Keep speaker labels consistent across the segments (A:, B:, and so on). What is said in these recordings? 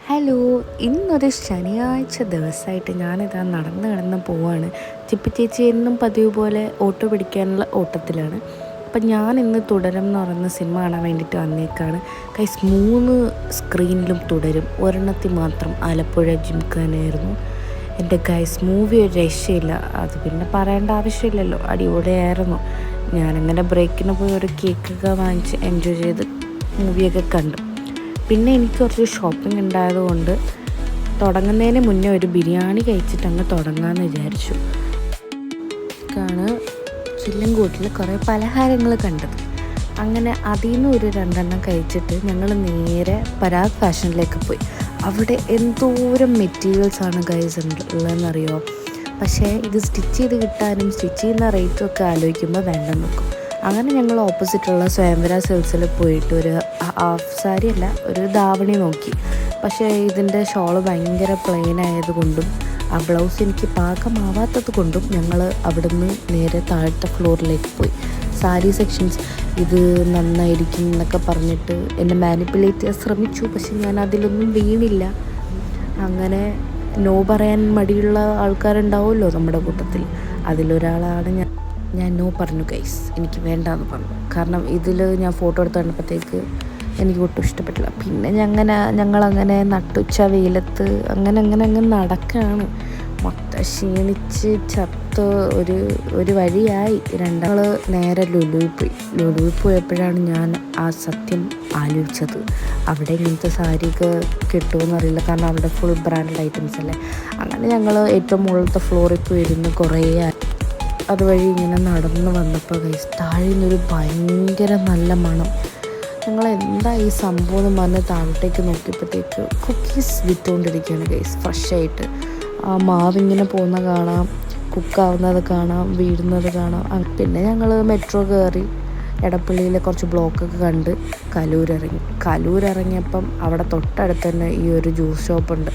A: Hello, ഇന്നൊരു ശനിയാഴ്ച ദിവസമായിട്ട് ഞാനിതാ നടന്ന് പോവാണ്. ചിപ്പി ചേച്ചി എന്നും പതിവ് പോലെ ഓട്ടോ പിടിക്കാനുള്ള ഓട്ടത്തിലാണ്. അപ്പം ഞാൻ ഇന്ന് തുടരും എന്ന് പറയുന്ന സിനിമ കാണാൻ വേണ്ടിയിട്ട് വന്നേക്കാണ്. ഗൈസ് 3 സ്ക്രീനിലും തുടരും, ഒരെണ്ണത്തിൽ മാത്രം ആലപ്പുഴ ജിംഖാനയായിരുന്നു. എൻ്റെ ഗൈസ് മൂവി ഒരു രക്ഷയില്ല, അത് പിന്നെ പറയേണ്ട ആവശ്യമില്ലല്ലോ, അടിപൊളിയായിരുന്നു. ഞാനങ്ങനെ ബ്രേക്കിന് പോയി ഒരു കേക്കൊക്കെ വാങ്ങിച്ച് എൻജോയ് ചെയ്ത് മൂവിയൊക്കെ കണ്ടു. പിന്നെ എനിക്ക് കുറച്ച് ഷോപ്പിംഗ് ഉണ്ടായതുകൊണ്ട് തുടങ്ങുന്നതിന് മുന്നേ ഒരു ബിരിയാണി കഴിച്ചിട്ട് അങ്ങ് തുടങ്ങാമെന്ന് വിചാരിച്ചു. ചില്ലൻകൂട്ടിൽ കുറേ പലഹാരങ്ങൾ കണ്ടത്. അങ്ങനെ അതിൽ നിന്ന് ഒരു 2 എണ്ണം കഴിച്ചിട്ട് ഞങ്ങൾ നേരെ പരാഗ് ഫാഷനിലേക്ക് പോയി. അവിടെ എന്തോരം മെറ്റീരിയൽസാണ് ഗൈസ് ഉള്ളതെന്നറിയോ. പക്ഷേ ഇത് സ്റ്റിച്ച് ചെയ്ത് കിട്ടാനും സ്റ്റിച്ച് ചെയ്യുന്ന റേറ്റും ഒക്കെ ആലോചിക്കുമ്പോൾ വേണ്ടെന്ന് നോക്കും. അങ്ങനെ ഞങ്ങൾ ഓപ്പോസിറ്റുള്ള സ്വയംവര സിൽസിൽ പോയിട്ട് ഒരു ഹാഫ് സാരി അല്ല, ഒരു ധാവണി നോക്കി. പക്ഷേ ഇതിൻ്റെ ഷോള് ഭയങ്കര പ്ലെയിൻ ആയതുകൊണ്ടും ആ ബ്ലൗസ് എനിക്ക് പാകമാവാത്തത് കൊണ്ടും ഞങ്ങൾ അവിടുന്ന് നേരെ താഴത്തെ ഫ്ലോറിലേക്ക് പോയി. സാരി സെക്ഷൻസ് ഇത് നന്നായിരിക്കും എന്നൊക്കെ പറഞ്ഞിട്ട് എന്നെ മാനിപ്പുലേറ്റ് ചെയ്യാൻ ശ്രമിച്ചു. പക്ഷെ ഞാൻ അതിലൊന്നും വീണില്ല. അങ്ങനെ നോ പറയാൻ മടിയുള്ള ആൾക്കാരുണ്ടാവുമല്ലോ നമ്മുടെ കൂട്ടത്തിൽ, അതിലൊരാളാണ് ഞാൻ നോ പറഞ്ഞു ഗൈസ്, എനിക്ക് വേണ്ടാന്ന് പറഞ്ഞു. കാരണം ഇതിൽ ഞാൻ ഫോട്ടോ എടുത്ത് കണ്ടപ്പോഴത്തേക്ക് എനിക്ക് ഒട്ടും ഇഷ്ടപ്പെട്ടില്ല. പിന്നെ ഞങ്ങളങ്ങനെ നട്ടുച്ച വെയിലത്ത് അങ്ങനെ നടക്കുകയാണ്. മൊത്തം ക്ഷീണിച്ച് ചത്ത് ഒരു വഴിയായി. ഞങ്ങൾ നേരെ ലുലുവിൽ പോയപ്പോഴാണ് ഞാൻ ആ സത്യം ആലോചിച്ചത്. അവിടെ ഇങ്ങനത്തെ സാരിയൊക്കെ കിട്ടുമെന്നറിയില്ല, കാരണം അവിടെ ഫുൾ ബ്രാൻഡഡ് ഐറ്റംസ് അല്ലേ. അങ്ങനെ ഞങ്ങൾ ഏറ്റവും മുകളിലത്തെ ഫ്ലോറിൽ പോയിരുന്നു കുറേ. അതുവഴി ഇങ്ങനെ നടന്ന് വന്നപ്പോൾ ഗൈസ് താഴെ നിന്നൊരു ഭയങ്കര നല്ല മണം. ഞങ്ങൾ എന്താ ഈ സംഭവം എന്ന് പറഞ്ഞ് താഴോട്ടേക്ക് നോക്കിയപ്പോഴത്തേക്ക് കുക്കീസ് വിറ്റുകൊണ്ടിരിക്കുകയാണ് ഗൈസ്, ഫ്രഷായിട്ട്. ആ മാവിങ്ങനെ പോകുന്ന കാണാം, കുക്കാവുന്നത് കാണാം, വീഴുന്നത് കാണാം. പിന്നെ ഞങ്ങൾ മെട്രോ കയറി എടപ്പള്ളിയിലെ കുറച്ച് ബ്ലോക്കൊക്കെ കണ്ട് കലൂരിറങ്ങിയപ്പം അവിടെ തൊട്ടടുത്ത് തന്നെ ഈ ഒരു ജ്യൂസ് ഷോപ്പുണ്ട്,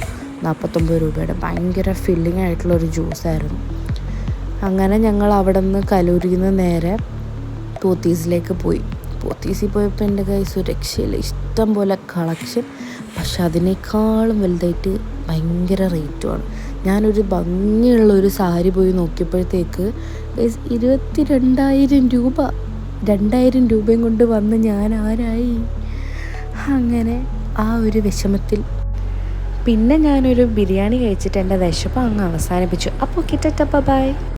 A: 49 രൂപയുടെ. ഭയങ്കര ഫില്ലിംഗ് ആയിട്ടുള്ളൊരു ജ്യൂസായിരുന്നു. അങ്ങനെ ഞങ്ങൾ അവിടെ നിന്ന് കലൂരിൽ നിന്ന് നേരെ പോത്തീസിലേക്ക് പോയി. പോത്തീസിൽ പോയപ്പോൾ എൻ്റെ കൈസ് ഒരു രക്ഷയില്ല, ഇഷ്ടം പോലെ കളക്ഷൻ. പക്ഷെ അതിനേക്കാളും വലുതായിട്ട് ഭയങ്കര റേറ്റുമാണ്. ഞാനൊരു ഭംഗിയുള്ളൊരു സാരി പോയി നോക്കിയപ്പോഴത്തേക്ക് 22,000 രൂപ. 2,000 രൂപയും കൊണ്ട് വന്ന് ഞാൻ ആരായി. അങ്ങനെ ആ ഒരു വിഷമത്തിൽ പിന്നെ ഞാനൊരു ബിരിയാണി കഴിച്ചിട്ട് എൻ്റെ വിശപ്പ് അങ്ങ് അവസാനിപ്പിച്ചു. അപ്പോൾ കിട്ടട്ട ബൈ.